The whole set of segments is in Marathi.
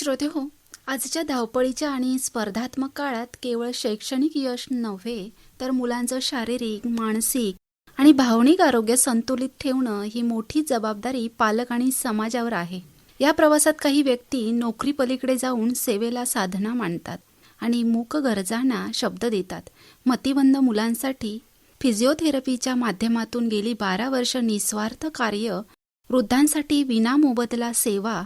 श्रोते हो, आजच्या धावपळीच्या आणि स्पर्धात्मक काळात केवळ शैक्षणिक यश नव्हे तर मुलांचं शारीरिक, मानसिक आणि भावनिक आरोग्य संतुलित ठेवणं ही मोठी जबाबदारी पालक आणि समाजावर आहे. या प्रवासात काही व्यक्ती नोकरी पलीकडे जाऊन सेवेला साधना मानतात आणि मूक गरजांना शब्द देतात. मतिमंद मुलांसाठी फिजिओथेरपीच्या माध्यमातून गेली 12 वर्ष निस्वार्थ कार्य, वृद्धांसाठी विनामोबदला सेवा,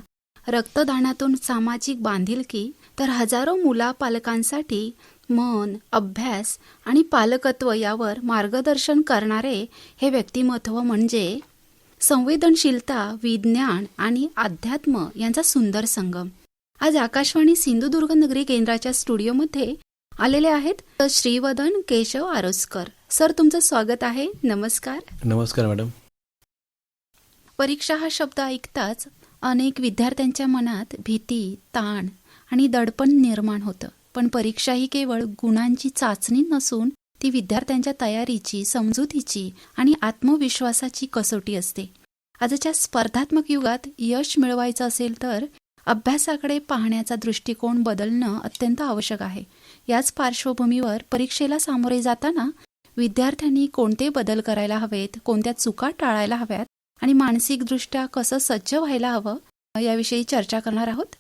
रक्तदानातून सामाजिक बांधिलकी, तर हजारो मुलापालकांसाठी मन, अभ्यास आणि पालकत्व यावर मार्गदर्शन करणारे हे व्यक्तिमत्व म्हणजे संवेदनशीलता, विज्ञान आणि अध्यात्म यांचा सुंदर संगम. आज आकाशवाणी सिंधुदुर्ग नगरी केंद्राच्या स्टुडिओमध्ये आलेले आहेत श्रीवदन केशव आरोस्कर. सर, तुमचं स्वागत आहे. नमस्कार. नमस्कार मॅडम. परीक्षा हा शब्द ऐकताच अनेक विद्यार्थ्यांच्या मनात भीती, ताण आणि दडपण निर्माण होतं. पण परीक्षा ही केवळ गुणांची चाचणी नसून ती विद्यार्थ्यांच्या तयारीची, समजुतीची आणि आत्मविश्वासाची कसोटी असते. आजच्या स्पर्धात्मक युगात यश मिळवायचं असेल तर अभ्यासाकडे पाहण्याचा दृष्टिकोन बदलणं अत्यंत आवश्यक आहे. याच पार्श्वभूमीवर परीक्षेला सामोरे जाताना विद्यार्थ्यांनी कोणते बदल करायला हवेत, कोणत्या चुका टाळायला हव्यात आणि मानसिकदृष्ट्या कसं सज्ज व्हायला हवं याविषयी चर्चा करणार आहोत.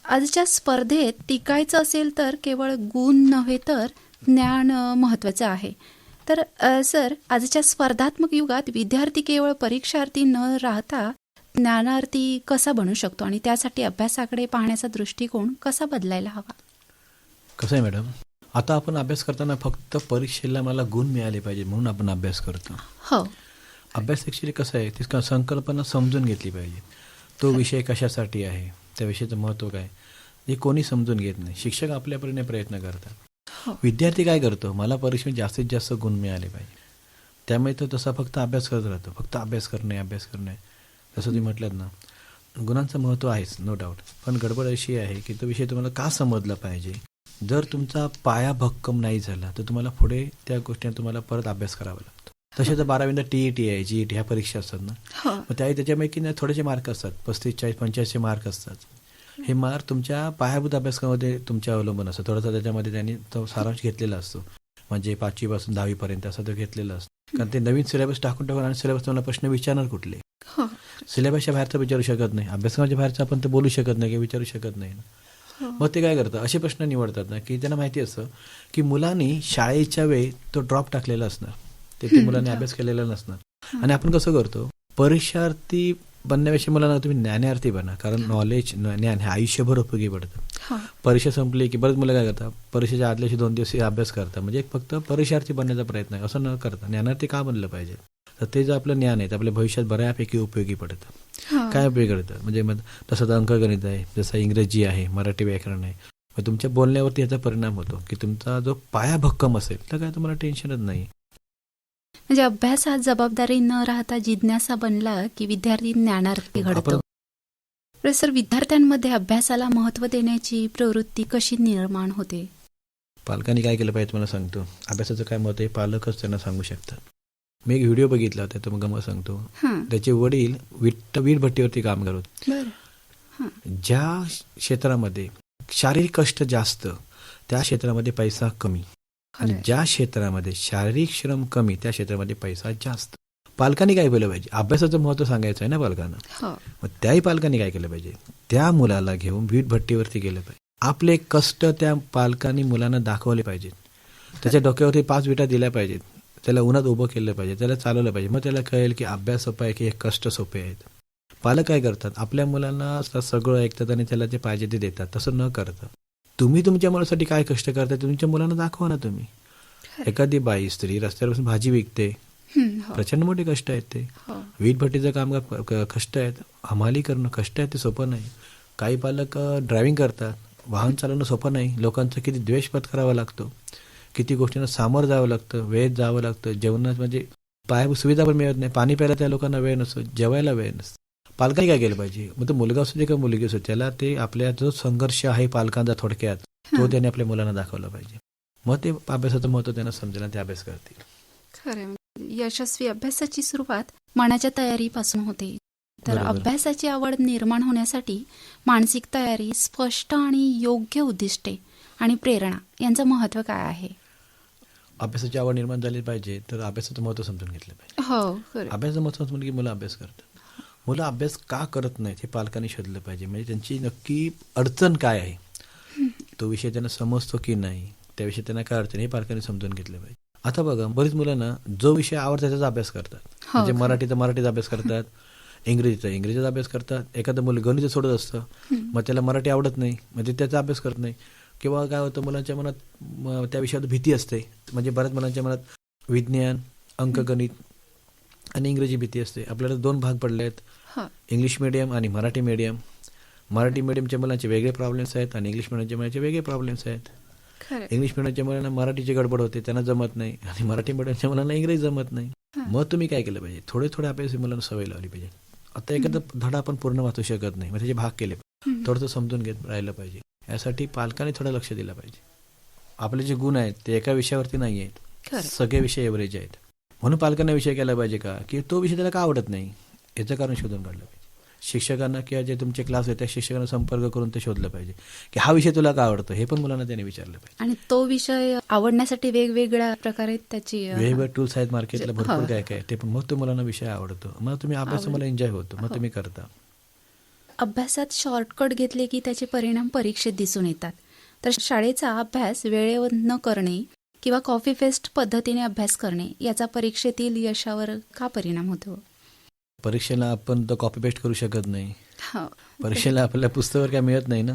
आजच्या स्पर्धेत टिकायचं असेल तर केवळ गुण नव्हे तर ज्ञान महत्त्वाचं आहे. तर सर, आजच्या स्पर्धात्मक युगात विद्यार्थी केवळ परीक्षार्थी न राहता ज्ञानार्थी कसा बनू शकतो आणि त्यासाठी अभ्यासाकडे पाहण्याचा दृष्टिकोन कसा बदलायला हवा? कसं आहे मॅडम, आता आपण अभ्यास करताना फक्त परीक्षेला मला गुण मिळाले पाहिजे म्हणून आपण अभ्यास करतो. हो. अभ्यास ॲक्च्युली कसं आहे, ती संकल्पना समजून घेतली पाहिजे. तो विषय कशासाठी आहे, त्या विषयाचं महत्त्व काय, हे कोणी समजून घेत नाही. शिक्षक आपल्यापरीने प्रयत्न करतात. विद्यार्थी काय करतो, मला परीक्षेत जास्तीत जास्त गुण मिळाले पाहिजे, त्यामुळे तो तसा फक्त अभ्यास करत राहतो. फक्त अभ्यास करणे. जसं तुम्ही म्हटलं ना, गुणांचं महत्त्व आहेच, नो डाऊट. पण गडबड अशी आहे की तो विषय तुम्हाला का समजला पाहिजे. जर तुमचा पाया भक्कम नाही झाला तर तुम्हाला पुढे त्या गोष्टींना तुम्हाला परत अभ्यास करावा लागतो. तसे तर 12वीला TET आहे, GET ह्या परीक्षा असतात ना, मग त्याच्यापैकी ना थोडेसे मार्क असतात, 35, 40, 85 मार्क असतात. हे मार्क तुमच्या पायाभूत अभ्यासक्रमामध्ये तुमच्या अवलंबून असतं. थोडासा त्याच्यामध्ये त्यांनी तो सारांश घेतलेला असतो, म्हणजे 5वी पासून 10वी पर्यंत असा तो घेतलेला असतो. कारण ते नवीन सिलेबस टाकून आणि सिलेबस तुम्हाला प्रश्न विचारणार कुठले. सिलेबसच्या बाहेरचा विचारू शकत नाही, अभ्यासक्रमाच्या बाहेरचा आपण ते बोलू शकत नाही किंवा विचारू शकत नाही. मग ते काय करतात, असे प्रश्न निवडतात ना की त्यांना माहिती असतं की मुलांनी शाळेच्या वेळी तो ड्रॉप टाकलेला असणार, ते मुलांनी अभ्यास केलेला नसणार. आणि आपण कसं करतो, परीक्षार्थी बनण्यापेक्षा मुलांना तुम्ही ज्ञानार्थी बना, कारण नॉलेज, ज्ञान हे आयुष्यभर उपयोगी पडतं. परीक्षा संपली की बरेच मुलं काय करतात, परीक्षेच्या आदल्या 2 दिवस अभ्यास करतात, म्हणजे फक्त परीक्षार्थी बनण्याचा प्रयत्न आहे. असं न करता ज्ञानार्थी का बनलं पाहिजे, तर ते जे आपलं ज्ञान आहे ते आपल्या भविष्यात बऱ्यापैकी उपयोगी पडतं. काय उपयोगी पडतं म्हणजे मग तसं तर अंकगणित आहे, जसं इंग्रजी आहे, मराठी व्याकरण आहे. मग तुमच्या बोलण्यावरती याचा परिणाम होतो की तुमचा जो पाया भक्कम असेल तर काय तुम्हाला टेन्शनच नाही. म्हणजे अभ्यासात जबाबदारी न राहता जिज्ञासा बनला की विद्यार्थी ज्ञानार्थी घडतो. सर, विद्यार्थ्यांमध्ये अभ्यासाला महत्त्व देण्याची प्रवृत्ती कशी निर्माण होते? पालकांनी काय केलं पाहिजे तुम्हाला सांगतो. अभ्यासाचं काय महत्त्व आहे पालकच त्यांना सांगू शकतात. मी एक व्हिडिओ बघितला होता, तो मग सांगतो. त्याचे वडील वीट भट्टीवरती काम करत. ज्या क्षेत्रामध्ये शारीरिक कष्ट जास्त त्या क्षेत्रामध्ये पैसा कमी, आणि ज्या क्षेत्रामध्ये शारीरिक श्रम कमी त्या क्षेत्रामध्ये पैसा जास्त. पालकांनी काय केलं पाहिजे, अभ्यासाचं महत्त्व सांगायचं आहे ना पालकांना. मग त्याही पालकांनी काय केलं पाहिजे, त्या मुलाला घेऊन वीट भट्टीवरती गेलं पाहिजे. आपले कष्ट त्या पालकांनी मुलांना दाखवले पाहिजेत. त्याच्या डोक्यावरती 5 विटा दिल्या पाहिजेत, त्याला उन्हात उभं केलं पाहिजे, त्याला चालवलं पाहिजे. मग त्याला कळेल की अभ्यास सोपा आहे की हे कष्ट सोपे आहेत. पालक काय करतात, आपल्या मुलांना सगळं ऐकतात आणि त्याला जे पाहिजे ते देतात. तसं न करता तुम्ही तुमच्या मुलासाठी काय कष्ट करता तुमच्या मुलांना दाखवा ना तुम्ही. एखादी बाई स्त्री रस्त्यावर भाजी विकते, प्रचंड मोठे कष्ट आहेत ते. वीट भट्टीचं काम कष्ट आहेत, हमाली करणं कष्ट आहे, ते सोपं नाही. काही पालक ड्रायव्हिंग करतात, वाहन चालवणं सोपं नाही. लोकांचा किती द्वेष पत्करावा लागतो, किती गोष्टींना सामोरं जावं लागतं, वेळेत जावं लागतं. जेवणात म्हणजे पायाभूत सुविधा पण मिळत नाही, पाणी प्यायला त्या लोकांना वेळ नसतो, जेवायला वेळ नसतो. पालकांनी काय केलं पाहिजे, मग तो मुलगा असू दे का मुलगी असू, त्याला ते आपल्या जो संघर्ष आहे पालकांचा थोडक्यात तो त्याने आपल्या मुलांना दाखवला पाहिजे. मग ते अभ्यासाचं महत्त्व त्यांना समजेल आणि ते अभ्यास करतील. खरं, यशस्वी अभ्यासाची सुरुवात मनाच्या तयारीपासून होते. तर बरोबर. अभ्यासाची आवड निर्माण होण्यासाठी मानसिक तयारी, स्पष्ट आणि योग्य उद्दिष्टे आणि प्रेरणा यांचं महत्त्व काय आहे? अभ्यासाची आवड निर्माण झाली पाहिजे तर अभ्यासाचं महत्त्व समजून घेतलं पाहिजे. हो, खरं. अभ्यासाचं महत्त्व समजून की मुलं अभ्यास करतात. मुलं अभ्यास का करत नाहीत हे पालकांनी शोधलं पाहिजे. म्हणजे त्यांची नक्की अडचण काय आहे, तो विषय त्यांना समजतो की नाही, त्याविषयी त्यांना काय अडचण हे पालकांनी समजून घेतलं पाहिजे. आता बघा, बरीच मुलांना जो विषय आवडतो त्याचा अभ्यास करतात. म्हणजे मराठीचा अभ्यास करतात, इंग्रजीचा अभ्यास करतात. एखादं मुलं गणित सोडत असतं, मग त्याला मराठी आवडत नाही, म्हणजे त्याचा अभ्यास करत नाही. किंवा काय होतं, मुलांच्या मनात त्या विषयात भीती असते. म्हणजे बऱ्याच मुलांच्या मनात विज्ञान, अंकगणित आणि इंग्रजी भीती असते. आपल्याला 2 भाग पडले आहेत, इंग्लिश मिडियम आणि मराठी मिडियम. मराठी मिडियमच्या मुलांचे वेगळे प्रॉब्लेम्स आहेत आणि इंग्लिश मिडियमच्या मुलांचे वेगळे प्रॉब्लेम्स आहेत. इंग्लिश मिडियमच्या मुलांना मराठीची गडबड होते, त्यांना जमत नाही, आणि मराठी मिडियमच्या मुलांना इंग्रजी जमत नाही. मग तुम्ही काय केलं पाहिजे, थोडे अभ्यास मुलांना सवय लावली पाहिजे. आता एखादा धडा आपण पूर्ण वाचू शकत नाही, मग त्याचे भाग केले पाहिजे, थोडंसं समजून घेत राहिलं पाहिजे. यासाठी पालकांनी थोडं लक्ष दिलं पाहिजे. आपले जे गुण आहेत ते एका विषयावरती नाही आहेत, सगळे विषय एव्हरेज आहेत. म्हणून पालकांना विषय केला पाहिजे का, की तो विषय त्याला का आवडत नाही याचं कारण शोधून काढलं पाहिजे. शिक्षकांना किंवा जे तुमचे क्लास आहेत त्या शिक्षकांना संपर्क करून ते शोधलं पाहिजे की हा विषय तुला का आवडतो, हे पण मुलांना त्याने विचारलं पाहिजे. आणि तो विषय आवडण्यासाठी वेगवेगळ्या प्रकारे त्याची वेगवेगळे टूल्स आहेत मार्केटला, भरपूर काय काय ते पण. मग तो मुलांना विषय आवडतो, मग तुम्ही अभ्यास मला एन्जॉय होतो, मग तुम्ही करता. अभ्यासात शॉर्टकट घेतले की त्याचे परिणाम परीक्षेत दिसून येतात. तर शाळेचा अभ्यास वेळेवर न करणे किंवा कॉपी पेस्ट पद्धतीने अभ्यास करणे याचा परीक्षेतील यशावर का परिणाम होतो? परीक्षेला आपण तर कॉपी पेस्ट करू शकत नाही. परीक्षेला आपल्याला पुस्तकावर काय मिळत नाही ना,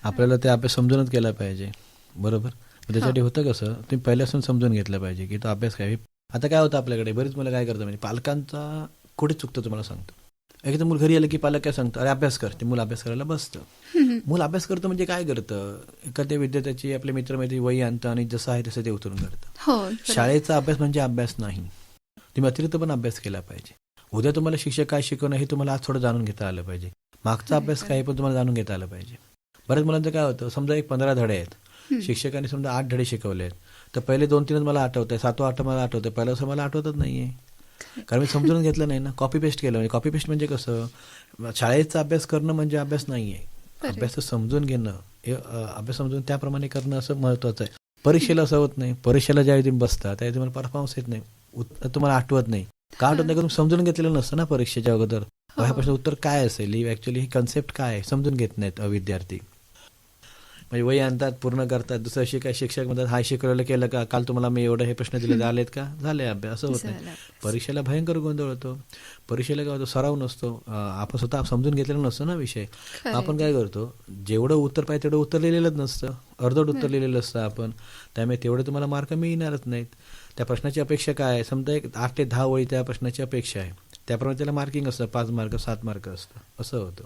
आपल्याला ते अभ्यास समजूनच केला पाहिजे. बरोबर. त्याच्यासाठी होतं कसं, तुम्ही पहिल्यापासून समजून घेतलं पाहिजे की तो अभ्यास काय. आता काय होतं आपल्याकडे, बरीच मुलं काय करतात म्हणजे पालकांचा कुठे चुकतं तुम्हाला सांगतो. एकदा मूल घरी आलं की पालक काय सांगतं, अरे अभ्यास कर. ते मूल अभ्यास करायला बसतं. मूल अभ्यास करतं म्हणजे काय करतं, एखाद्या विद्यार्थ्याची आपल्या मित्रमैत्री वही आणतं आणि जसं आहे तसं ते उतरून करतं. शाळेचा अभ्यास म्हणजे अभ्यास नाही, तुम्ही अतिरिक्त पण अभ्यास केला पाहिजे. उद्या तुम्हाला शिक्षक काय शिकवणं हे तुम्हाला आज थोडं जाणून घेता आलं पाहिजे. मागचा अभ्यास काय हे पण तुम्हाला जाणून घेता आलं पाहिजे. बऱ्याच मुलांचं काय होतं, समजा 15 धडे आहेत, शिक्षकांनी समजा 8 धडे शिकवले आहेत, तर पहिले 2-3 मला आठवत आहे, 7वा 8 मला आठवतं, पहिलं असं मला आठवतच नाहीये, कारण मी समजून घेतलं नाही ना, कॉपी पेस्ट केलं. म्हणजे कॉपी पेस्ट म्हणजे कसं, शाळेचा अभ्यास करणं म्हणजे अभ्यास नाहीये. अभ्यास समजून घेणं, अभ्यास समजून त्याप्रमाणे करणं असं महत्वाचं आहे. परीक्षेला असं होत नाही. परीक्षेला ज्यावेळी तुम्ही बसता त्यावेळी तुम्हाला परफॉर्मन्स येत नाही, तुम्हाला आठवत नाही. का आठवत नाही, तुम्ही समजून घेतलेलं नसतं ना परीक्षेच्या अगोदर. ह्या प्रश्न उत्तर काय असेल, ऍक्च्युअली ही कन्सेप्ट काय आहे समजून घेत नाहीत विद्यार्थी. म्हणजे वही आणतात, पूर्ण करतात, दुसऱ्या शिकाय शिक्षक म्हणतात हा शिकवलेलं केलं का, काल तुम्हाला मी एवढं हे प्रश्न दिले झालेत का, झाले अभ्यास. असं होत नाही. परीक्षेला भयंकर गोंधळ होतो. परीक्षेला काय होतं, सराव नसतो, आपण स्वतः समजून घेतलेलं नसतं ना विषय. आपण काय करतो, जेवढं उत्तर पाहिजे तेवढं उत्तर लिहिलेलंच नसतं, अर्धवट उत्तर लिहिलेलं असतं आपण, त्यामुळे तेवढे तुम्हाला मार्क मिळणारच नाहीत. त्या प्रश्नाची अपेक्षा काय आहे, समजा एक 8 ते 10 ओळी त्या प्रश्नाची अपेक्षा आहे, त्याप्रमाणे त्याला मार्किंग असतं, 5 मार्क 7 मार्क असतं, असं होतं.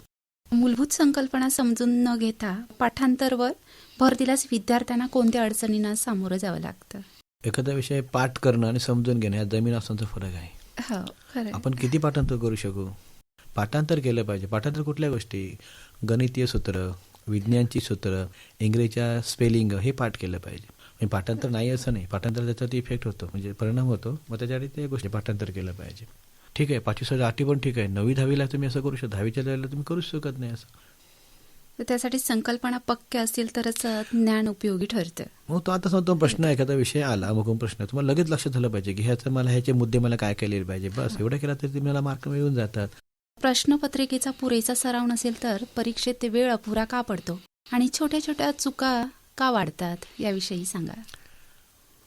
मूलभूत संकल्पना समजून न घेता पाठांतरवर भर दिल्यास विद्यार्थ्यांना कोणत्या अडचणींना सामोरं जावं लागतं? एखादा विषय पाठ करणं आणि समजून घेणं या जमीन आसमानचा फरक आहे. आपण किती पाठांतर करू शकू, पाठांतर केलं पाहिजे. पाठांतर कुठल्या गोष्टी, गणितीय सूत्र, विज्ञानची सूत्र, इंग्रजीच्या स्पेलिंग हे पाठ केलं पाहिजे. म्हणजे पाठांतर नाही असं नाही, पाठांतर त्याच्यावरती इफेक्ट होतो, म्हणजे परिणाम होतो, मग त्याच्यासाठी त्या गोष्टी पाठांतर केलं पाहिजे. ठीक आहे, 5वी 8वी पण ठीक आहे, 9वी 10वीला तुम्ही असं करू शकता, 10वीच्या लेवलला तुम्ही करूच शकत नाही असं. त्यासाठी संकल्पना पक्क्या असतील तरच ज्ञान उपयोगी ठरतं. मग तो आता समजा प्रश्न एखादा विषय आला, अमुक प्रश्न, तुम्हाला लगेच लक्षात झालं पाहिजे की ह्याचे मुद्दे मला काय केले पाहिजे, बस एवढं केला तरी तुम्हाला मार्क मिळून जातात. प्रश्नपत्रिकेचा पुरेसा सराव नसेल तर परीक्षेत वेळ अपुरा का पडतो आणि छोट्या छोट्या चुका का वाढतात याविषयी सांगा.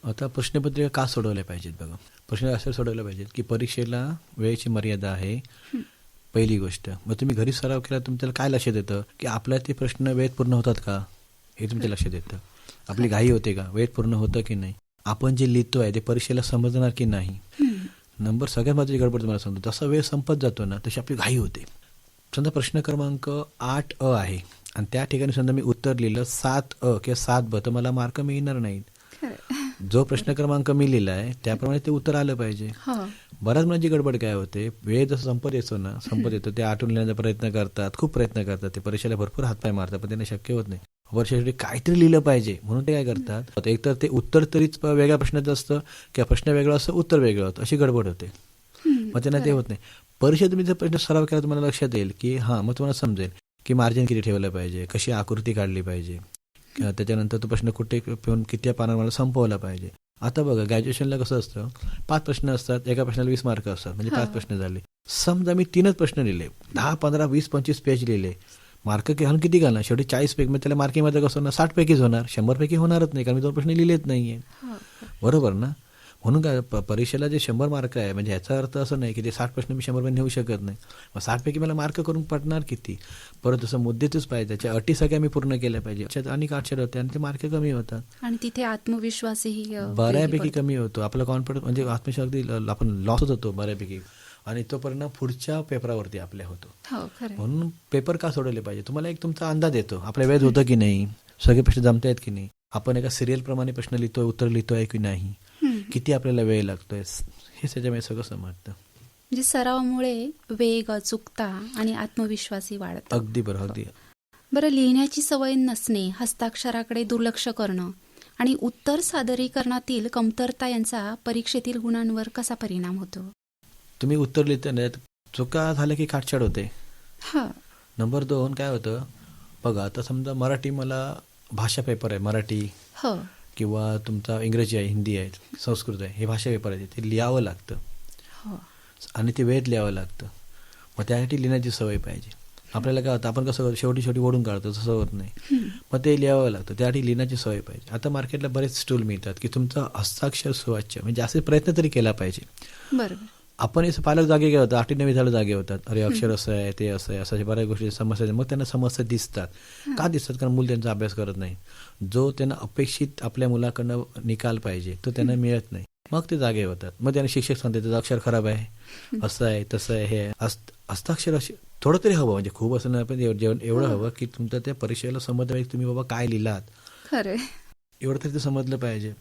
आता प्रश्नपत्रिका का सोडवल्या पाहिजेत बघा. प्रश्न असे सोडवले पाहिजेत की परीक्षेला वेळेची मर्यादा आहे, पहिली गोष्ट. मग तुम्ही घरी सराव केला, तुमच्याला काय लक्षात येतं की आपल्या ते प्रश्न वेळेत पूर्ण होतात का, हे तुमच्या लक्षात येतं. आपली घाई होते का, वेळेत पूर्ण होतं की नाही, आपण जे लिहितोय ते परीक्षेला समजणार की नाही. नंबर सगळ्यात महत्त्वाची गडबड तुम्हाला सांगतो, जसा वेळ संपत जातो ना तशी आपली घाई होते. समजा प्रश्न क्रमांक 8 आहे आणि त्या ठिकाणी समजा मी उत्तर लिहिलं 7 किंवा 7 तर मला मार्क मिळणार नाहीत. जो प्रश्न क्रमांक मी लिहिला आहे त्याप्रमाणे ते उत्तर आलं पाहिजे. बऱ्याच म्हणजे गडबड काय होते, वेळ जसं संपत येतो ते आठवून लिहिण्याचा प्रयत्न करतात, खूप प्रयत्न करतात, ते परीक्षेला भरपूर हातपाय मारतात, पण त्यांना शक्य होत नाही. वर्षासाठी काहीतरी लिहिलं पाहिजे म्हणून ते काय करतात, एकतर ते उत्तर तरीच वेगळ्या प्रश्नाचं असतं किंवा प्रश्न वेगळा असतं, उत्तर वेगळं होतं, अशी गडबड होते, मग त्यांना ते होत नाही. परीक्षेत तुम्ही जर प्रश्न सराव केला तुम्हाला लक्षात येईल की हां, मग तुम्हाला समजेल की मार्जिन किती ठेवलं पाहिजे, कशी आकृती काढली पाहिजे, त्याच्यानंतर तो प्रश्न कुठे पिऊन किती पानावर मला संपवला पाहिजे. आता बघा ग्रॅज्युएशनला कसं असतं, 5 प्रश्न असतात, एका प्रश्नाला 20 मार्क असतात, म्हणजे 5 प्रश्न झाले. समजा मी 3च प्रश्न लिहिले, 10, 15, 20, 25 पेज लिहिले, मार्क घालून किती घालणार, शेवटी 40 पैकी, मग त्याला मार्किंगमध्ये कसं होणार, 60 पैकीच होणार, 100 पैकी होणारच नाही, कारण मी 2 प्रश्न लिहिलेच नाहीये. बरोबर ना. म्हणून काय परीक्षेला जे 100 मार्क आहे, म्हणजे याचा अर्थ असं नाही की ते 60 प्रश्न मी 100 नेऊ शकत नाही. मग 60 पैकी मला मार्क करून पडणार किती. परत तसं मुद्देच पाहिजे, त्याच्या अटी सगळ्या मी पूर्ण केल्या पाहिजे. त्याच्यात अनेक अक्षर होते आणि ते मार्क कमी होतात आणि तिथे आत्मविश्वासही बऱ्यापैकी कमी होतो. आपला कॉन्फिडन्स म्हणजे आत्मविश्वास अगदी आपण लॉस होतो बऱ्यापैकी, आणि तो परिणाम पुढच्या पेपरावरती आपल्या होतो. म्हणून पेपर का सोडवले पाहिजे, तुम्हाला एक तुमचा अंदाज येतो आपल्या वेळेत होतं की नाही, सगळे प्रश्न जमतायत की नाही, आपण एका सिरियल प्रमाणे प्रश्न लिहितोय, उत्तर लिहितोय की नाही, किती आपल्याला वेळ लागतोय, हे त्याच्यामुळे सगळं समजतं. म्हणजे सरावामुळे वेग, अचूकता आणि आत्मविश्वासही वाढतो. अगदी बरं, अगदी. बरं, लिहिण्याची सवय नसणे, हस्ताक्षराकडे दुर्लक्ष करणं आणि उत्तर सादरीकरणातील कमतरता यांचा परीक्षेतील गुणांवर कसा परिणाम होतो. तुम्ही उत्तर लिहिताना चुका झाल्या की काटछाट होते. नंबर 2 काय होतं बघा, आता समजा मराठी मला भाषा पेपर आहे, मराठी किंवा तुमचा इंग्रजी आहे, हिंदी आहे, संस्कृत आहे, हे भाषा पेपर आहे, ते लिहावं लागतं आणि ते वेळेत लिहावं लागतं. मग त्यासाठी लिहिण्याची सवय पाहिजे. आपल्याला काय होतं, आपण कसं शेवटी ओढून काढतो, तसं होत नाही. मग ते लिहावं लागतं, त्यासाठी लिहिण्याची सवय पाहिजे. आता मार्केटला बरेच टूल मिळतात की तुमचा हस्ताक्षर सुवाच्य, म्हणजे असे प्रयत्न तरी केला पाहिजे. बरोबर. आपण हे पालक जागे काय होतात, 8वी 9वी झालं जागे होतात, अरे अक्षर असं आहे, ते असं आहे, अशा बऱ्याच गोष्टी समस्या, मग त्यांना समस्या दिसतात. का दिसतात, कारण मूल त्यांचा अभ्यास करत नाही. जो त्यांना अपेक्षित आपल्या मुलाकडनं निकाल पाहिजे तो त्यांना मिळत नाही, मग ते जागे होतात. मग त्यांना शिक्षक सांगतात त्याचं अक्षर खराब आहे, असं आहे, तसं आहे, हे हस्ताक्षर असे थोडं तरी हवं, म्हणजे खूप असं नाही, पण एवढं हवं की तुमचं त्या परीक्षेला समजलं पाहिजे तुम्ही बाबा काय लिहिलात, खरं एवढं तरी ते समजलं पाहिजे.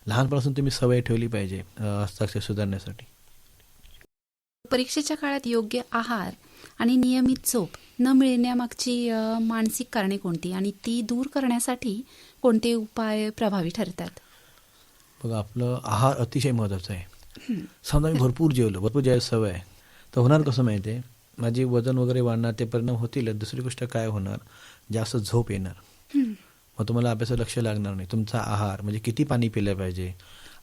लहानपणापासून तुम्ही सवय ठेवली पाहिजे हस्ताक्षर सुधारण्यासाठी. परीक्षेच्या काळात योग्य आहार आणि नियमित झोप न मिळण्यामागची मानसिक कारणे कोणती आणि ती दूर करण्यासाठी कोणते उपाय प्रभावी ठरतात. बघा, आपलं आहार अतिशय महत्त्वाचा आहे. समजा मी भरपूर जेवायची सवय आहे, तर होणार कसं माहिती आहे, माझी वजन वगैरे वाढणार, ते परिणाम होतील. दुसरी गोष्ट काय होणार, जास्त झोप येणार, मग तुम्हाला अभ्यासात लक्ष लागणार नाही. तुमचा आहार म्हणजे किती पाणी पिलं पाहिजे,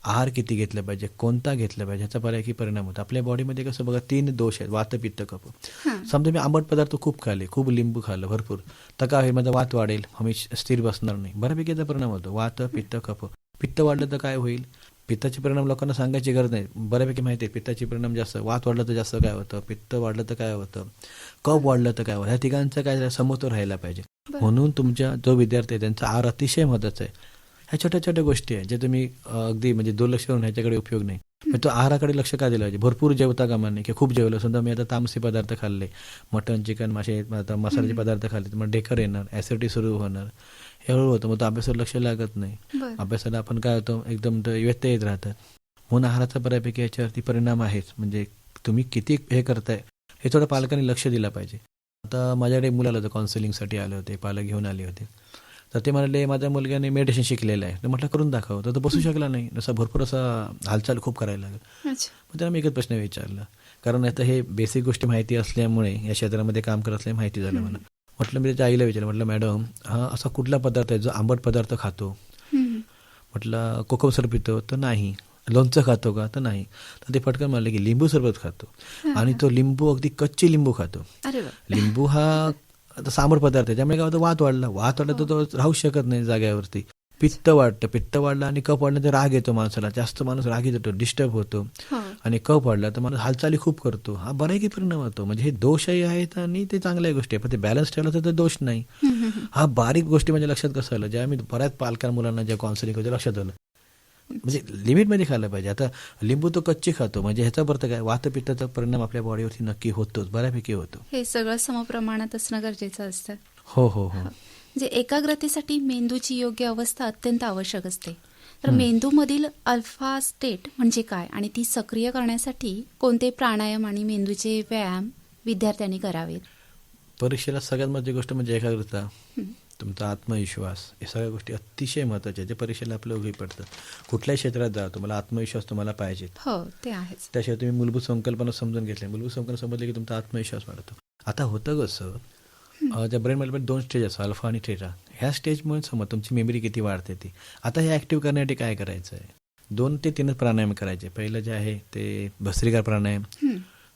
आहार किती घेतला पाहिजे, कोणता घेतला पाहिजे, ह्याचा बऱ्यापैकी परिणाम होतो. आपल्या बॉडीमध्ये कसं बघा 3 दोष आहेत, वात, पित्त, कफ. समजा मी आंबट पदार्थ खूप खाल्ले, खूप लिंबू खाल्लं भरपूर, तर काय होईल, माझा वात वाढेल, मी स्थिर बसणार नाही, बऱ्यापैकी याचा परिणाम होतो. वात, पित्त, कफ. पित्त वाढलं तर काय होईल, पित्ताचे परिणाम लोकांना सांगायची गरज नाही, बऱ्यापैकी माहिती आहे. पित्ताचे परिणाम जास्त, वात वाढलं तर जास्त काय होतं, पित्त वाढलं तर काय होतं, कफ वाढलं तर काय होतं, ह्या ठिकाणचा काय समतोल राहायला पाहिजे. म्हणून तुमच्या जो विद्यार्थी आहे त्यांचा आहार अतिशय महत्त्वाचा आहे. ह्या छोट्या छोट्या गोष्टी आहेत ज्या तुम्ही अगदी म्हणजे दुर्लक्ष करून ह्याच्याकडे उपयोग नाही. पण तो आहाराकडे लक्ष का दिलं पाहिजे, भरपूर जेवता कामा नाही की खूप जेवलं. समजा मी आता तामसी पदार्थ खाल्ले, मटण, चिकन, मासे, आता मसाल्याचे पदार्थ खाल्ले, तर मग ढेकर येणार, ॲसिडिटी सुरू होणार, हे हळूहळू होतं. मग तो अभ्यासावर लक्ष लागत नाही, अभ्यासाला आपण काय होतं एकदम व्यत्यय येत राहतात. म्हणून आहाराचा बऱ्यापैकी याच्यावरती परिणाम आहेच. म्हणजे तुम्ही किती हे करताय हे थोडं पालकांनी लक्ष दिलं पाहिजे. आता माझ्याकडे मुलाला होतं, काउन्सिलिंगसाठी आले होते, पालक घेऊन आले होते, तर ते म्हणाले माझ्या मुलग्याने मेडिटेशन शिकलेलं आहे, तर म्हटलं करून दाखव, तर तो बसू शकला नाही, असा भरपूर असा हालचाल खूप करायला लागला. मग त्याला मी एकच प्रश्न विचारला, कारण आता हे बेसिक गोष्टी माहिती असल्यामुळे या क्षेत्रामध्ये काम करत असल्यामुळे माहिती झालं मला. म्हटलं मी त्याच्या आईला विचारलं, म्हटलं मॅडम हा असा कुठला पदार्थ आहे जो आंबट पदार्थ खातो, म्हटलं कोकम सरबत पितो तर नाही, लोणचं खातो का तर नाही, तर ते फटकन म्हणले की लिंबू सरबत खातो, आणि तो लिंबू अगदी कच्चे लिंबू खातो. लिंबू हा तसा आंबट पदार्थ आहे, त्यामुळे काय होतं, वात वाढला तर तो राहू शकत नाही जाग्यावरती. पित्त वाढलं आणि कफ वाढलं तर राग येतो माणसाला, जास्त माणूस रागीत होतो, डिस्टर्ब होतो, आणि कफ वाढला तर माणूस हालचाली खूप करतो, हा बऱ्यापैकी परिणाम होतो. म्हणजे हे दोषही आहेत आणि ते चांगल्या गोष्टी आहे, पण ते बॅलन्स ठेवलं तर दोष नाही. हा बारीक गोष्टी म्हणजे लक्षात कसं आलं, ज्या मी बऱ्याच पालकां मुलांना ज्या काउन्सिलिंग होते लक्षात आलं, म्हणजे लिमिटमध्ये खाल्लं पाहिजे. आता लिंबू तो कच्चे खातो, म्हणजे ह्याचा अर्थ काय, वातपित्ताचा परिणाम आपल्या बॉडीवरती नक्की होतोच, बऱ्यापैकी होतो. हे सगळं समप्रमाणात असणं गरजेचं असतं. हो हो हो. म्हणजे एकाग्रतेसाठी मेंदूची योग्य अवस्था अत्यंत आवश्यक असते. तर मेंदूमधील अल्फा स्टेट म्हणजे काय आणि ती सक्रिय करण्यासाठी कोणते प्राणायाम आणि मेंदूचे व्यायाम विद्यार्थ्यांनी करावेत. परीक्षेला सगळ्यात महत्त्वाची गोष्ट म्हणजे एकाग्रता. तुमचा आत्मविश्वास, हे सगळ्या गोष्टी अतिशय महत्त्वाच्या आहेत, जे परीक्षेला आपल्या उपयोगी पडतात. कुठल्याही क्षेत्रात जा, तुम्हाला आत्मविश्वास तुम्हाला पाहिजे. हो, ते आहेच. त्याशिवाय तुम्ही मूलभूत संकल्पना समजून घेतल्या, मूलभूत संकल्पना समजले की तुमचा आत्मविश्वास वाढतो. आता होतं कसं, त्या ब्रेन डेव्हलपमेंट 2 स्टेज असतात, अल्फा आणि थेटा. ह्या स्टेजमुळे समज तुमची मेमरी किती वाढते ती. आता हे ॲक्टिव्ह करण्यासाठी काय करायचं आहे, 2 ते 3 प्राणायाम करायचे. पहिलं जे आहे ते भस्त्रिका प्राणायाम,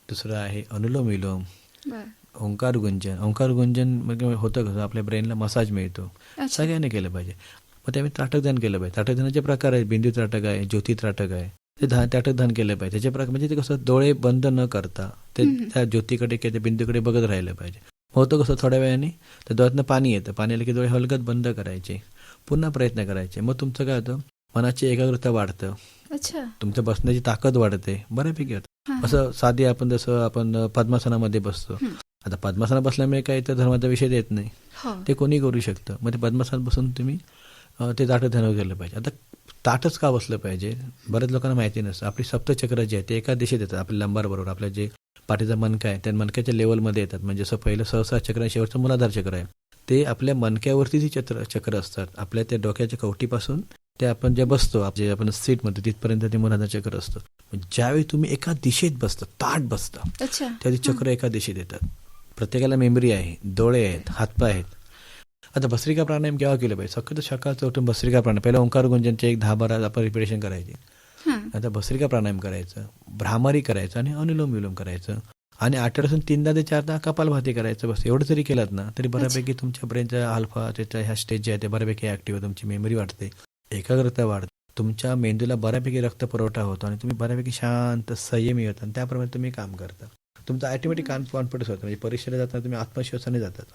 दुसरं आहे अनुलोम विलोम, बरं. ओंकार गुंजन. ओंकार गुंजन म्हणजे होतं कसं, आपल्या ब्रेनला मसाज मिळतो. सगळ्यांनी केलं पाहिजे. मग त्यामुळे ताटक ध्यान केलं पाहिजे. ताटक ध्यानाचे प्रकार आहेत, बिंदू ताटक आहे, ज्योती ताटक आहे. ते ताटक ध्यान केलं पाहिजे. त्याचे प्रकार म्हणजे ते कसं डोळे बंद न करता ते त्या ज्योतीकडे किंवा त्या बिंदूकडे बघत राहिलं पाहिजे. होतं कसं, थोड्या वेळाने त्या डोळ्यातनं पाणी येतं, पाणी आलं की डोळे हलगत बंद करायचे, पुन्हा प्रयत्न करायचे. मग तुमचं काय होतं, मनाची एकाग्रता वाढतं, अच्छा. तुमच्या बसण्याची ताकद वाढते, बऱ्यापैकी होतं. असं साधी आपण पद्मासनामध्ये बसतो. आता पद्मासनात बसल्यामुळे काही तर धर्माचा विषय येत नाही, हो. ते कोणी करू शकतं. मग ते पद्मासनात बसून तुम्ही ते ताटक ध्यान केलं पाहिजे. आता ताटच का बसलं पाहिजे, बऱ्याच लोकांना माहिती नसतं. आपली सप्तचक्र जे आहे ते एका दिशेत येतात, आपल्या लंबार बरोबर. आपल्या जे पाठीचा मणका आहे त्या मणक्याच्या लेवलमध्ये येतात. म्हणजे असं पहिलं सहस्रार चक्र आणि शेवटचं मूलाधार चक्र आहे, ते आपल्या मणक्यावरती जी चक्र असतात. आपल्या त्या डोक्याच्या कवटीपासून ते आपण जे बसतो, जे आपण सीटमध्ये, तिथपर्यंत ते मूलाधार चक्र असतं. ज्यावेळी तुम्ही एका दिशेत बसता, ताट बसता, अच्छा. त्यावेळी चक्र एका दिशेत येतात. प्रत्येकाला मेमरी आहे, डोळे आहेत, हातपाय आहेत. आता भस्त्रिका प्राणायाम केव्हा केलं पाहिजे, सकाळचं सकाळचं उठून भस्त्रिका प्राणायाम. पहिला ओंकार गुंजनचे 10-12 आपण रिपिटेशन करायचे. आता भस्त्रिका प्राणायाम करायचं, भ्रामरी करायचं आणि अनुलोम विलोम करायचं. आणि आठवड्यातून 3दा ते 4दा कपालभाती करायचं. बस एवढं जरी केलात ना तरी बऱ्यापैकी तुमच्या ब्रेनच्या अल्फा त्याच्या ह्या स्टेज जे आहे ते बऱ्यापैकी ॲक्टिव्ह, तुमची मेमरी वाढते, एकाग्रता वाढते, तुमच्या मेंदूला बऱ्यापैकी रक्तपुरवठा होतो आणि तुम्ही बऱ्यापैकी शांत संयमी होता आणि त्याप्रमाणे तुम्ही काम करता. तुमचा ऑटोमॅटिक कॉन्फिडन्स होतो. म्हणजे परीक्षेला जाताना तुम्ही आत्मविश्वासाने जातात.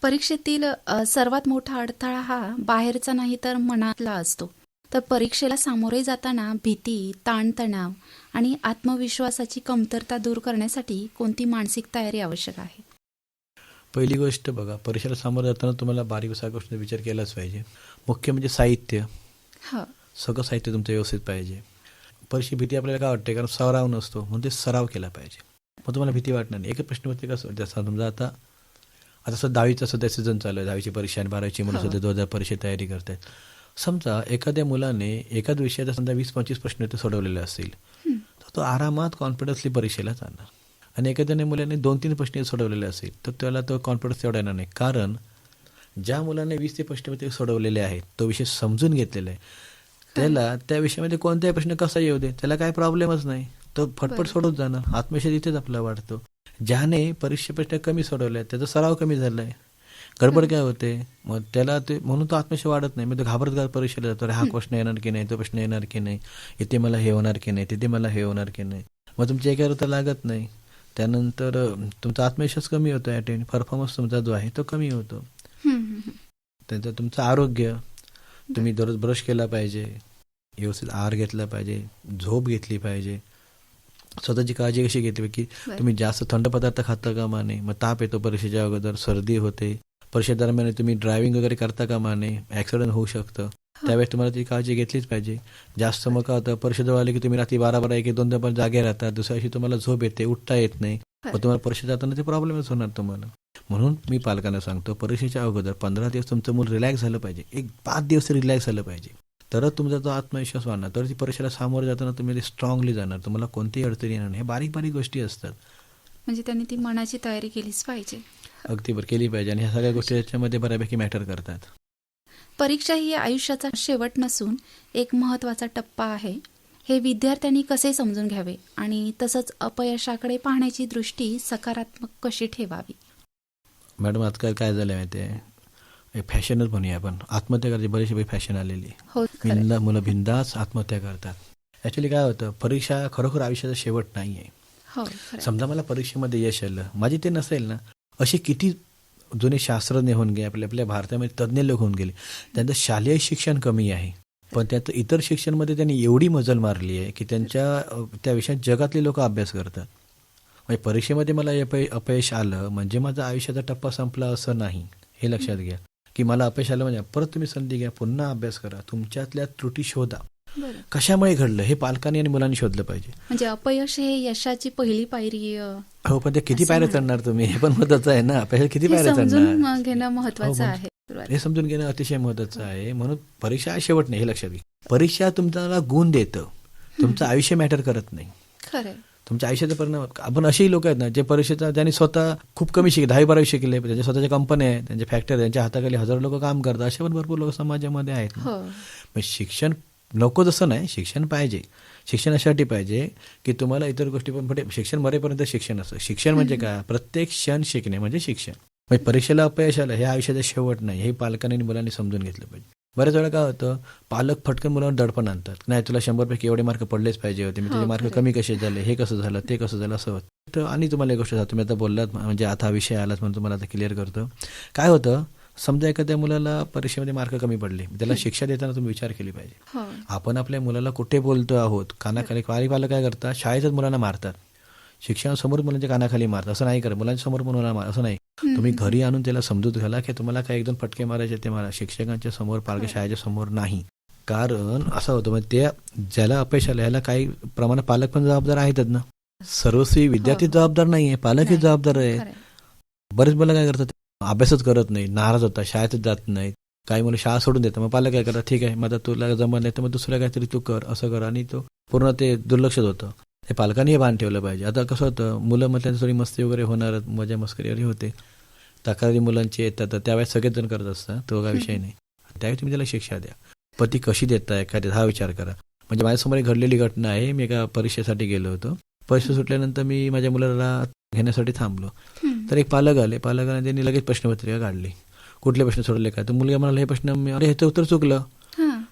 परीक्षेतील सर्वात मोठा अडथळा हा बाहेरचा नाही तर मनातला असतो. तर परीक्षेला सामोरे जाताना भीती, ताणतणाव आणि आत्मविश्वासाची कमतरता दूर करण्यासाठी कोणती मानसिक तयारी आवश्यक आहे? पहिली गोष्ट बघा, परीक्षेला सामोरं जाताना तुम्हाला बारीक गोष्टींचा विचार केलाच पाहिजे. मुख्य म्हणजे साहित्य, हो. सगळं साहित्य तुमचं व्यवस्थित पाहिजे. परीक्षे भीती आपल्याला काय वाटते, कारण सराव नसतो, म्हणून ते सराव केला पाहिजे. मग तुम्हाला भीती वाटणार नाही. एकच प्रश्न होते कसं, जसं समजा आता सध्या 10वीचा सध्या सीझन चालू आहे, 10वीची परीक्षा आणि 12वीची मुलं सध्या 2000 परीक्षेत तयारी करत आहेत. समजा एखाद्या मुलाने एकाच विषयाचा समजा 20-25 प्रश्न ते सोडवलेले असतील, तर तो आरामात कॉन्फिडन्सली परीक्षेला जाणार. आणि एखाद्या मुलाने 2-3 प्रश्न सोडवलेले असेल तर त्याला तो कॉन्फिडन्स तेवढा येणार नाही. कारण ज्या मुलाने 20 ते प्रश्न ते सोडवलेले आहेत, तो विषय समजून घेतलेला आहे, त्याला त्या विषयामध्ये कोणताही प्रश्न कसा येऊ दे, त्याला काही प्रॉब्लेमच नाही, तो फटफट सोडून जाणार. आत्मविश्वास इथेच आपला वाढतो. ज्याने परीक्षे प्रश्न कमी सोडवले त्याचा सराव कमी झाला आहे, गडबड काय होते, मग त्याला ते म्हणून तो आत्मविश्वास वाढत नाही. मग तो घाबरत परीक्षेला जातो, हा प्रश्न येणार की नाही, तो प्रश्न येणार की नाही, इथे मला हे होणार की नाही, तिथे मला हे होणार की नाही. मग तुमची एकाग्रता लागत नाही. त्यानंतर तुमचा आत्मविश्वास कमी होतो, ॲटेंड परफॉर्मन्स तुमचा जो आहे तो कमी होतो. त्याचं तुमचं आरोग्य, तुम्ही दररोज ब्रश केला पाहिजे, व्यवस्थित आहार घेतला पाहिजे, झोप घेतली पाहिजे, स्वतःची काळजी कशी घेतली की तुम्ही जास्त थंड पदार्थ खाता कामा नये. मग ताप येतो परीक्षेच्या अगोदर, सर्दी होते, परीक्षेदरम्यान तुम्ही ड्रायव्हिंग वगैरे करता कामा नये, ॲक्सिडेंट होऊ शकतं, त्यावेळेस तुम्हाला ती काळजी घेतलीच पाहिजे. जास्त मग का होतं, परीक्षेजवळ आले की तुम्ही रात्री 12-12, 1-2 पण जागे राहतात, दुसऱ्या दिवशी तुम्हाला झोप येते, उठता येत नाही, मग तुम्हाला परीक्षेत जाताना ते प्रॉब्लेमच होणार तुम्हाला. म्हणून मी पालकांना सांगतो, परीक्षेच्या अगोदर 15 दिवस तुमचं मूल रिलॅक्स झालं पाहिजे, 1-5 दिवस रिलॅक्स झालं पाहिजे, तरच तुमचा तो आत्मविश्वास वाढणार, तर ती परीक्षेला सामोरं जाताना तुम्ही स्ट्रॉंगली जाणार, तुम्हाला कोणतीही अडचणी येणार नाही. हे बारीक बारीक गोष्टी असतात. म्हणजे त्यांनी ती मनाची तयारी केलीच पाहिजे. अगदी बरं, केली पाहिजे. आणि ह्या सगळ्या गोष्टी त्याच्यामध्ये बऱ्यापैकी मॅटर करतात. परीक्षा ही आयुष्याचा शेवट नसून एक महत्त्वाचा टप्पा आहे. हे विद्यार्थ्यांनी कसे समजून घ्यावे आणि तसंच अपयशाकडे पाहण्याची दृष्टी सकारात्मक कशी ठेवावी? मॅडम, आजकाल काय झालं माहिती आहे, एक फॅशनच म्हणूया आपण, आत्महत्या करायची बरीचशी फॅशन आलेली. मुलं बिंदास आत्महत्या करतात. ॲक्च्युली काय होतं, परीक्षा खरोखर आयुष्याचा शेवट नाही आहे. समजा मला परीक्षेमध्ये यश आलं, माझी ते नसेल ना, असे किती जुने शास्त्रज्ञ होऊन गेले, आपल्या भारतामध्ये तज्ज्ञ लोक होऊन गेले, त्यांचं शालेय शिक्षण कमी आहे, पण त्याचं इतर शिक्षणमध्ये त्यांनी एवढी मजल मारली आहे की त्या विषयात जगातले लोक अभ्यास करतात. म्हणजे परीक्षेमध्ये मला अपयश आलं म्हणजे माझा आयुष्याचा टप्पा संपला असं नाही, हे लक्षात घ्या. की मला अपयश आलं म्हणजे परत तुम्ही संधी घ्या, पुन्हा अभ्यास करा, तुमच्यातल्या त्रुटी शोधा बरं. कशामुळे घडलं हे पालकांनी आणि मुलांनी शोधलं पाहिजे. म्हणजे अपयश हे यशाची पहिली पायरी हो, पण ते किती असं पायऱ्या म्हणा. चढणार तुम्ही हे पण महत्वाचं आहे ना. आपल्याला किती हे पायऱ्या समजून चढणार घेणं महत्वाचं हो, आहे. हे समजून घेणं अतिशय महत्वाचं आहे. म्हणून परीक्षा हा शेवट नाही हे लक्षात घ्या. परीक्षा तुमच्याला गुण देतं, तुमचं आयुष्य मॅटर करत नाही. खरंय. तुमच्या आयुष्याचा परिणाम. आपण असेही लोक आहेत ना जे परीक्षेचा ज्यांनी स्वतः खूप कमी शिकले, 10वी-12वी शिकले, त्यांच्या स्वतःच्या कंपन्या आहेत, त्यांच्या फॅक्टरी, त्यांच्या हाताखाली हजारो लोक काम करतात, असे पण भरपूर लोक समाजामध्ये आहेत ना. हो. मग शिक्षण नको जसं नाही, शिक्षण पाहिजे. शिक्षण अशासाठी पाहिजे की तुम्हाला इतर गोष्टी पण शिक्षण मरेपर्यंत शिक्षण असतं. शिक्षण म्हणजे काय? प्रत्येक क्षण शिकणे म्हणजे शिक्षण. म्हणजे परीक्षेला अपयश आलं हे आयुष्याचा शेवट नाही, हे पालकांनी आणि मुलांनी समजून घेतलं पाहिजे. बऱ्याच वेळा काय होतं, पालक फटकन मुलांवर दडपण आणतात. नाही, तुला 100पैकी एवढे मार्क पडलेच पाहिजे होते, मी तुझे मार्क कमी कसे झाले, हे कसं झालं, ते कसं झालं, असं होतं. आणि तुम्हाला एक गोष्ट तुम्ही आता बोललात, म्हणजे आता हा विषय आलाच म्हणून तुम्हाला आता क्लिअर करतो. काय होतं, समजा एखाद्या मुलाला परीक्षेमध्ये मार्क कमी पडले, त्याला शिक्षा देताना तुम्ही विचार केली पाहिजे. आपण आपल्या मुलाला कुठे बोलतो आहोत, कानाखाली. काही पालक काय करतात, शाळेतच मुलांना मारतात, शिक्षणासमोर मुलांच्या कानाखाली मारतात. असं नाही करत, मुलांच्या समोर मुलांना मार असं नाही. तुम्ही घरी आणून त्याला समजूत घाला की तुम्हाला काय 1-2 फटके मारायचे ते मारा, शिक्षकांच्या समोर, पालक शाळेच्या समोर नाही. कारण असं होतं, मग ते ज्याला अपयश आलं ह्याला काही प्रमाणात पालक पण जबाबदार आहेतच ना. सर्वस्वी विद्यार्थी जबाबदार नाहीये, पालकही जबाबदार आहे. बरेच मुलं काय करतात, अभ्यासच करत नाही, नाराज होतात, शाळेतच जात नाहीत. काही मुलं शाळा सोडून देतात. मग पालक काय करतात, ठीक आहे मग तुला जमत नाही तर मग दुसऱ्या काहीतरी तू कर, असं कर, आणि तो पूर्ण ते दुर्लक्षित होतं. हे पालकांनी हे भान ठेवलं पाहिजे. आता कसं होतं, मुलं मग त्यांची थोडी मस्ती वगैरे होणार, मजा मस्करी वगैरे होते, तक्रारी मुलांची येतात, तर त्यावेळेस सगळेच जण करत असतात, तो काय विषय नाही. त्यावेळी तुम्ही त्याला शिक्षा द्या. पती कशी देताय काय हा विचार करा. म्हणजे माझ्यासमोर एक घडलेली घटना आहे. मी एका परीक्षेसाठी गेलो होतो. परीक्षा सुटल्यानंतर मी माझ्या मुलाला घेण्यासाठी थांबलो, तर एक पालक आले. पालकाने त्यांनी लगेच प्रश्नपत्रिका काढली, कुठले प्रश्न सोडले काय. तर मुलगा म्हणाला हे प्रश्न, अरे ह्याचं उत्तर चुकलं.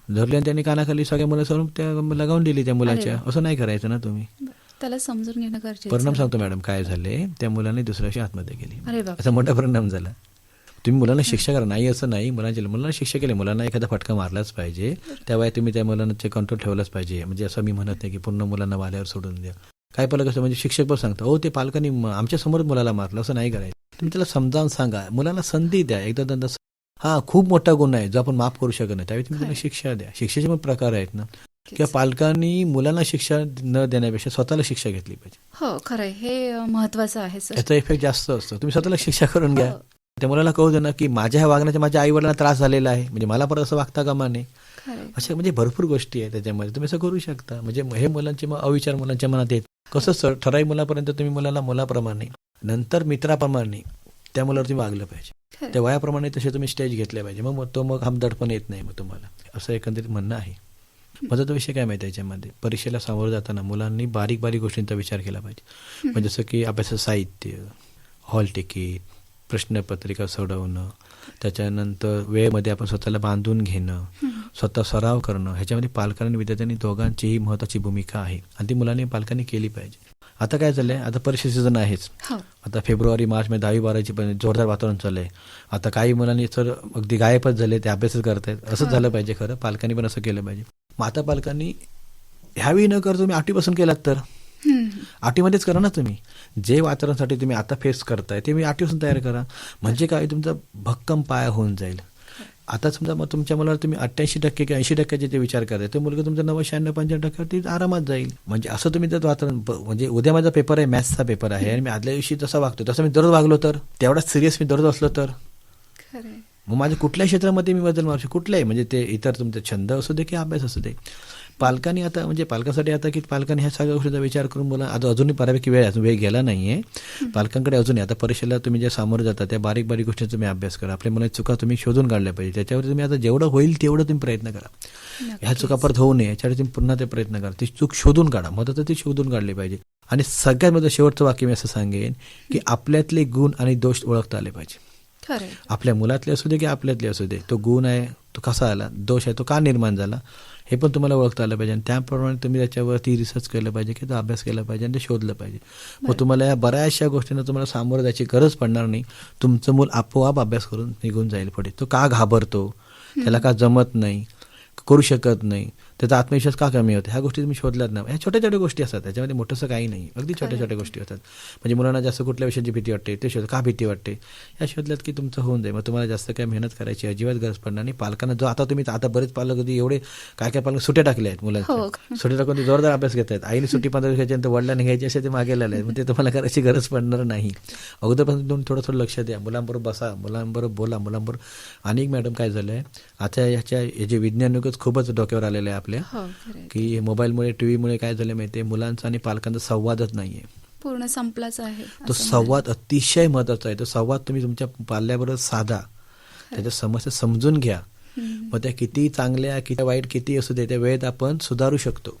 धरले आणि त्यांनी कानाखाली सगळ्या मुलासमोर त्या लगावून दिली त्या मुलाच्या. असं नाही करायचं ना तुम्ही. त्याला समजून घेणं गरजेचं. परिणाम सांगतो मॅडम काय झाले, त्या मुलाने दुसऱ्याशी आत्महत्या केली. अरे बाप. असा मोठा परिणाम झाला. तुम्ही मुलांना शिक्षा करा, नाही असं नाही, मुलांना शिक्षा केली, मुलांना एखादा फटका मारलाच पाहिजे. त्यावेळी तुम्ही त्या मुलांना कंट्रोल ठेवलाच पाहिजे. म्हणजे असं मी म्हणत नाही की पूर्ण मुलांना वाल्यावर सोडून द्या. काय पालक असं, म्हणजे शिक्षक पण सांगतो, हो ते पालकांनी आमच्या समोर मुलाला मारलं, असं नाही करायचं. तुम्ही त्याला समजावून सांगा, मुलांना संधी द्या. एकदा दोनदा हा खूप मोठा गुन्हा आहे जो आपण माफ करू शकत नाही, त्यावेळी तुम्ही त्याला शिक्षा द्या. शिक्षेचे पण प्रकार आहेत ना, किंवा पालकांनी मुलांना शिक्षा न देण्यापेक्षा स्वतःला शिक्षा घेतली पाहिजे. हो खरंय, हे महत्वाचं आहे सर. याचा इफेक्ट जास्त असतो. तुम्ही स्वतःला शिक्षा करून घ्या. त्या मुलाला कळू दे ना की माझ्या ह्या वागण्याचा माझ्या आई वडिलांना त्रास झालेला आहे, म्हणजे मला परत असं वागता कामा नये. अशा म्हणजे भरपूर गोष्टी आहेत त्याच्यामध्ये, तुम्ही असं करू शकता. म्हणजे हे मुलांचे मग अविचार मुलांच्या मनात येत. कसं ठराविक मुलापर्यंत तुम्ही मुलाला मुलाप्रमाणे, नंतर मित्राप्रमाणे त्या मुलावर तुम्ही वागलं पाहिजे. त्या वयाप्रमाणे तसे तुम्ही स्टेज घेतल्या पाहिजे. मग हमदडपण येत नाही मग तुम्हाला, असं एकंदरीत म्हणणं आहे. माझा तो विषय काय माहिती आहे, याच्यामध्ये परीक्षेला सामोरं जाताना मुलांनी बारीक बारीक गोष्टींचा विचार केला पाहिजे. म्हणजे जसं की अभ्यासाचं साहित्य, हॉल तिकीट, प्रश्नपत्रिका सोडवणं, त्याच्यानंतर वेळेमध्ये आपण स्वतःला बांधून घेणं, स्वतः सराव करणं, ह्याच्यामध्ये पालकांनी आणि विद्यार्थ्यांनी दोघांचीही महत्त्वाची भूमिका आहे आणि ती मुलांनी पालकांनी केली पाहिजे. आता काय झालंय, आता परीक्षा सीझन आहेच. आता फेब्रुवारी मार्चमध्ये 10वी-12वीची पण जोरदार वातावरण चालू आहे. आता काही मुलांनी तर अगदी गायबच झाले, ते अभ्यासच करतायत. असंच झालं पाहिजे खरं, पालकांनी पण असं केलं पाहिजे. मग आता पालकांनी ह्यावेळी न करता तुम्ही 8वीपासून केलात तर 8वीमध्येच करा ना. तुम्ही जे वातावरणासाठी तुम्ही आता फेस करताय ते मी 8वीपासून तयार करा. म्हणजे काय, तुमचा भक्कम पाया होऊन जाईल. आता समजा मग तुमच्या मुलाला तुम्ही 88% किंवा 80% जे विचार करताय, तो मुलगा तुमचा 90-96-95% आरामात जाईल. म्हणजे असं तुम्ही त्यात वातावरण, म्हणजे उद्या माझा पेपर आहे, मॅथ्सचा पेपर आहे, आणि मी आदल्या दिवशी जसा वागतो तसं मी दररोज वागलो तर, तेवढाच सिरियस मी दररोज असलो तर, मग माझ्या कुठल्या क्षेत्रामध्ये मी बदल मारू शकतो, कुठल्याही, म्हणजे ते इतर तुमचे छंद असू दे की अभ्यास असू दे. पालकांनी आता, म्हणजे पालकांसाठी आता की पालकांनी ह्या सगळ्या गोष्टींचा विचार करून मुला, आता अजूनही बऱ्यापैकी वेळ गेला नाहीये पालकांकडे अजूनही. आता परीक्षेला तुम्ही जे सामोरं जाता त्या बारीक बारीक गोष्टींचा तुम्ही अभ्यास करा. आपल्या मुलाची चुका तुम्ही शोधून काढल्या पाहिजे. त्याच्यावर तुम्ही आता जेवढं होईल तेवढं तुम्ही प्रयत्न करा. ह्या चुका परत होऊ नये याच्यावर तुम्ही पुन्हा ते प्रयत्न करा. ती चूक शोधून काढा, मदत ती शोधून काढली पाहिजे. आणि सगळ्यात मध्ये शेवटचं वाक्य मी असं सांगेन की आपल्यातले गुण आणि दोष ओळखता आले पाहिजे. आपल्या मुलातले असू दे की आपल्यातले असू दे, तो गुण आहे तो कसा आला, दोष आहे तो का निर्माण झाला, हे पण तुम्हाला ओळखता आलं पाहिजे. आणि त्याप्रमाणे तुम्ही त्याच्यावरती रिसर्च केलं पाहिजे की तो अभ्यास केला पाहिजे आणि ते शोधलं पाहिजे. मग तुम्हाला या बऱ्याचशा गोष्टींना तुम्हाला सामोरं जायची गरज पडणार नाही. तुमचं मूल आपोआप अभ्यास करून निघून जाईल पुढे. तो का घाबरतो, त्याला का जमत नाही, करू शकत नाही, त्याचा आत्मविश्वास का कमी होतो, ह्या गोष्टी तुम्ही शोधल्यात ना, ह्या छोट्या छोट्या गोष्टी असतात, त्याच्यामध्ये मोठंसं काही नाही, अगदी छोट्या छोट्या गोष्टी होतात. म्हणजे मुलांना जास्त कुठल्या विषयाची भीती वाटते ते शोध, का भीती वाटते, ह्या शोधल्यात की तुमचं होऊन जाईल. मग तुम्हाला जास्त काय मेहनत करायची अजिबात गरज पडणार नाही. पालकांना जो आता बरेच पालक होते एवढे काय पालक सुट्या टाकल्या आहेत मुलांच्या, सुट्या टाकून ते जोरदार अभ्यास घेत आहेत. आईने सुट्टी 15 दिवसाची नंतर वडिलांनी घ्यायची असे ते मागे लागले आहेत. मग ते तुम्हाला करायची गरज पडणार नाही. अगोदरपासून तुम्ही थोडं लक्ष द्या, मुलांबरोबर बसा, मुलांबरोबर बोला, मुलांबरोबर. अनेक मॅडम काय झालं आहे आता हे जे विज्ञानिकच खूपच डोक्यावर आलेलं आहे आपल्या, की मोबाईलमुळे टीव्हीमुळे काय झालं माहिती आहे, मुलांचा आणि पालकांचा संवादच नाही आहे, पूर्ण संपलाच आहे. तो संवाद अतिशय महत्त्वाचा आहे. तो संवाद तुम्ही तुमच्या पाल्याबरोबर साधा, त्याच्या समस्या समजून घ्या. मग त्या किती चांगल्या किती वाईट किती असू दे, त्या वेळेत आपण सुधारू शकतो.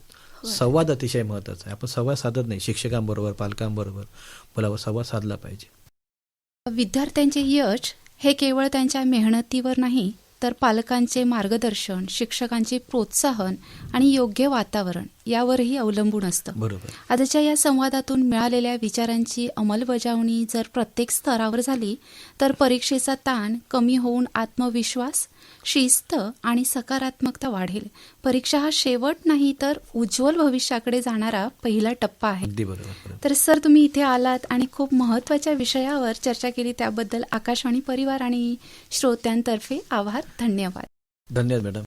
संवाद अतिशय महत्त्वाचा आहे. आपण संवाद साधत नाही, शिक्षकांबरोबर पालकांबरोबर मुलावर संवाद साधला पाहिजे. विद्यार्थ्यांचे यश हे केवळ त्यांच्या मेहनतीवर नाही, तर पालकांचे मार्गदर्शन, शिक्षकांचे प्रोत्साहन आणि योग्य वातावरण यावरही अवलंबून असतं. बरोबर. आजच्या या संवादातून मिळालेल्या विचारांची अंमलबजावणी जर प्रत्येक स्तरावर झाली तर परीक्षेचा ताण कमी होऊन आत्मविश्वास, शिस्त आणि सकारात्मकता वाढेल. परीक्षा हा शेवट नाही, तर उज्ज्वल भविष्याकडे जाणारा पहिला टप्पा आहे. अगदी बरोबर. तर सर, तुम्ही इथे आलात आणि खूप महत्त्वाच्या विषयावर चर्चा केली, त्याबद्दल आकाशवाणी परिवार आणि श्रोत्यांतर्फे आभार. धन्यवाद. धन्यवाद मॅडम.